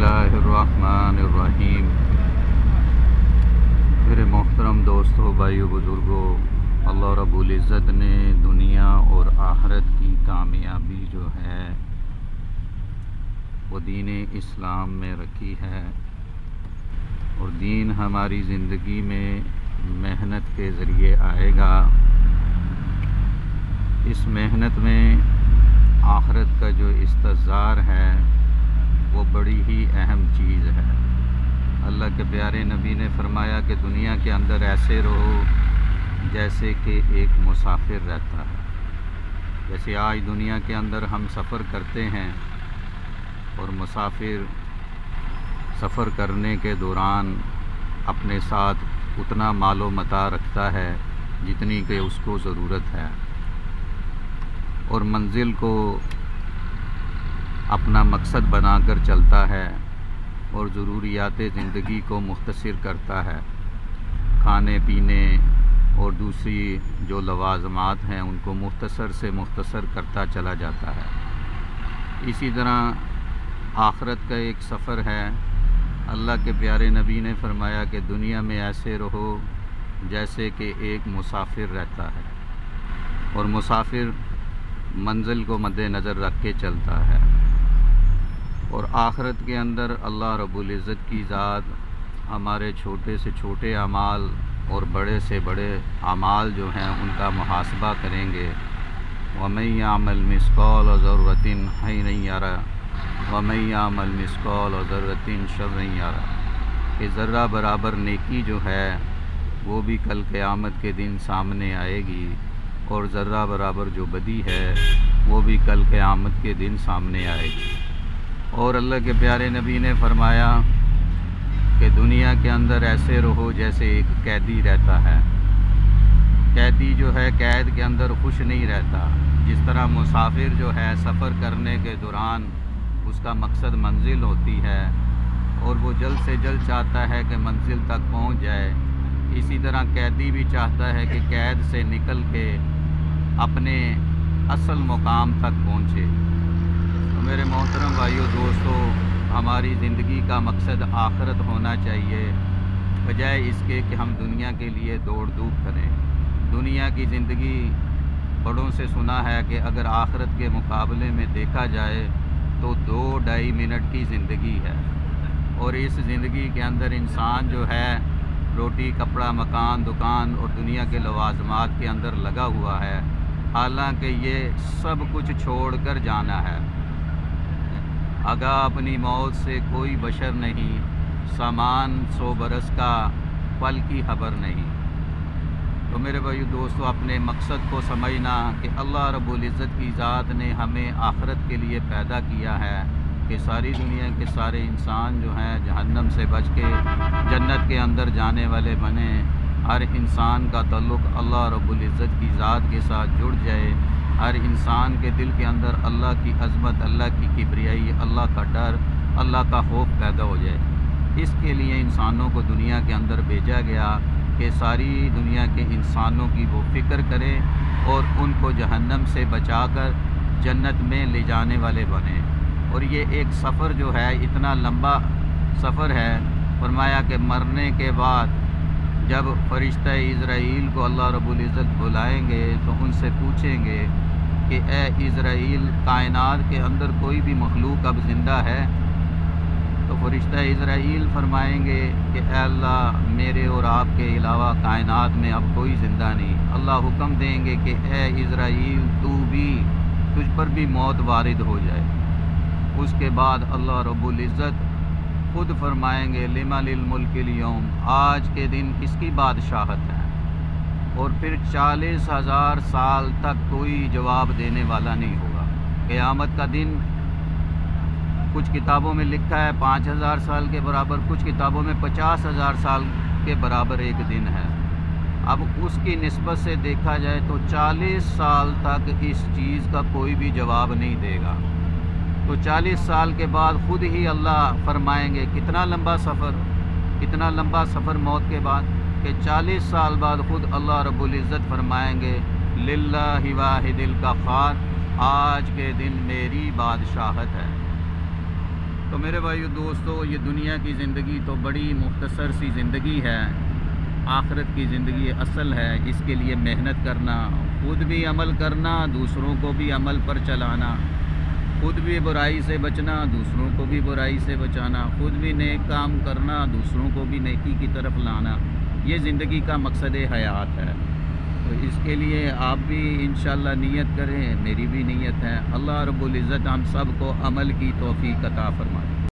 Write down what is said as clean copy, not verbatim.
बिस्मिल्लाहिर रहमानिर रहीम। मेरे मोहतरम दोस्तों, भाइयों, बुज़ुर्गों, अल्लाह रब्बुल इज़्ज़त ने दुनिया और आखिरत की कामयाबी जो है वो दीन इस्लाम में रखी है। और दीन हमारी ज़िंदगी में मेहनत के ज़रिए आएगा। इस मेहनत में आखिरत का जो इंतज़ार है वो बड़ी ही अहम चीज़ है। अल्लाह के प्यारे नबी ने फरमाया कि दुनिया के अंदर ऐसे रहो जैसे कि एक मुसाफिर रहता है। जैसे आज दुनिया के अंदर हम सफ़र करते हैं और मुसाफिर सफ़र करने के दौरान अपने साथ उतना मालो मता रखता है जितनी कि उसको ज़रूरत है, और मंजिल को अपना मकसद बनाकर चलता है और ज़रूरियात ज़िंदगी को मुख्तसर करता है। खाने पीने और दूसरी जो लवाज़मात हैं उनको मुख्तसर से मुख्तसर करता चला जाता है। इसी तरह आखिरत का एक सफ़र है। अल्लाह के प्यारे नबी ने फरमाया कि दुनिया में ऐसे रहो जैसे कि एक मुसाफिर रहता है, और मुसाफिर मंजिल को मद्देनज़र रख के चलता है। और आखिरत के अंदर अल्लाह रब्बुल इज़्ज़त की ज़ात हमारे छोटे से छोटे अमाल और बड़े से बड़े अमाल जो हैं उनका मुहासबा करेंगे। वमन यामल मिस्क़ाल ज़र्रतिन खैरन यरा वमन यामल मिस्क़ाल ज़र्रतिन शर्रन यरा, कि ज़र्रा बराबर नेकी जो है वो भी कल क़यामत के दिन सामने आएगी, और ज़र्रा बराबर जो बदी है वो भी कल क़यामत के दिन सामने आएगी। और अल्लाह के प्यारे नबी ने फरमाया कि दुनिया के अंदर ऐसे रहो जैसे एक कैदी रहता है। कैदी जो है कैद के अंदर खुश नहीं रहता। जिस तरह मुसाफिर जो है सफ़र करने के दौरान उसका मकसद मंजिल होती है और वो जल्द से जल्द चाहता है कि मंजिल तक पहुंच जाए, इसी तरह कैदी भी चाहता है कि कैद से निकल के अपने असल मुकाम तक पहुँचे। तो मेरे मोहतरम भाइयों दोस्तों, हमारी ज़िंदगी का मकसद आखिरत होना चाहिए, बजाय इसके कि हम दुनिया के लिए दौड़ धूप करें। दुनिया की ज़िंदगी बड़ों से सुना है कि अगर आखिरत के मुकाबले में देखा जाए तो 2-2.5 मिनट की ज़िंदगी है, और इस ज़िंदगी के अंदर इंसान जो है रोटी कपड़ा मकान दुकान और दुनिया के लवाज़मात के अंदर लगा हुआ है। हालांकि ये सब कुछ छोड़कर जाना है। आगाह अपनी मौत से कोई बशर नहीं, सामान 100 बरस का पल की खबर नहीं। तो मेरे भाई दोस्तों, अपने मकसद को समझना कि अल्लाह रब्बुल इज़्ज़त की ज़ात ने हमें आखिरत के लिए पैदा किया है कि सारी दुनिया के सारे इंसान जो हैं जहन्नम से बच के जन्नत के अंदर जाने वाले बने। हर इंसान का ताल्लुक़ अल्लाह रब्बुल इज़्ज़त की ज़ात के साथ जुड़ जाए। हर इंसान के दिल के अंदर अल्लाह की अज़मत, अल्लाह की किबरियाई, अल्लाह का डर, अल्लाह का खौफ पैदा हो जाए। इसके लिए इंसानों को दुनिया के अंदर भेजा गया कि सारी दुनिया के इंसानों की वो फ़िक्र करें और उनको जहन्नम से बचाकर जन्नत में ले जाने वाले बने। और ये एक सफ़र जो है इतना लंबा सफ़र है। फरमाया कि मरने के बाद जब फ़रिश्ता इज़राइल को अल्लाह रब्बुल इज़्ज़त बुलाएंगे तो उनसे पूछेंगे कि ए इज़राइल, कायनात के अंदर कोई भी मखलूक अब ज़िंदा है? तो फ़रिश्ता इज़राइल फरमाएंगे कि ए अल्लाह, मेरे और आपके अलावा कायनात में अब कोई ज़िंदा नहीं। अल्लाह हुक्म देंगे कि ए इज़राइल, तुझ पर भी मौत वारिद हो जाए। उसके बाद अल्लाह रब्बुल इज़्ज़त खुद फरमाएंगे लिमनिल मुल्किल यौम, आज के दिन किसकी बादशाहत है? और फिर 40,000 साल तक कोई जवाब देने वाला नहीं होगा। क़यामत का दिन कुछ किताबों में लिखा है 5,000 साल के बराबर, कुछ किताबों में 50,000 साल के बराबर एक दिन है। अब उसकी निस्बत से देखा जाए तो 40 साल तक इस चीज़ का कोई भी जवाब नहीं देगा। तो 40 साल के बाद खुद ही अल्लाह फरमाएंगे, कितना लंबा सफ़र मौत के बाद, कि 40 साल बाद खुद अल्लाह रब्बुल इज़्ज़त फरमाएंगे लिल्लाहि वाहिदिल क़हार, आज के दिन मेरी बादशाहत है। تو میرے بھائیو دوستو، یہ دنیا کی زندگی تو بڑی مختصر سی زندگی ہے، آخرت کی زندگی اصل ہے۔ اس کے لیے محنت کرنا، خود بھی عمل کرنا، دوسروں کو بھی عمل پر چلانا، خود بھی برائی سے بچنا، دوسروں کو بھی برائی سے بچانا، خود بھی نیک کام کرنا، دوسروں کو بھی نیکی کی طرف لانا، یہ زندگی کا مقصد حیات ہے۔ تو اس کے لیے آپ بھی انشاءاللہ نیت کریں، میری بھی نیت ہے۔ اللہ رب العزت ہم سب کو عمل کی توفیق عطا فرمائے۔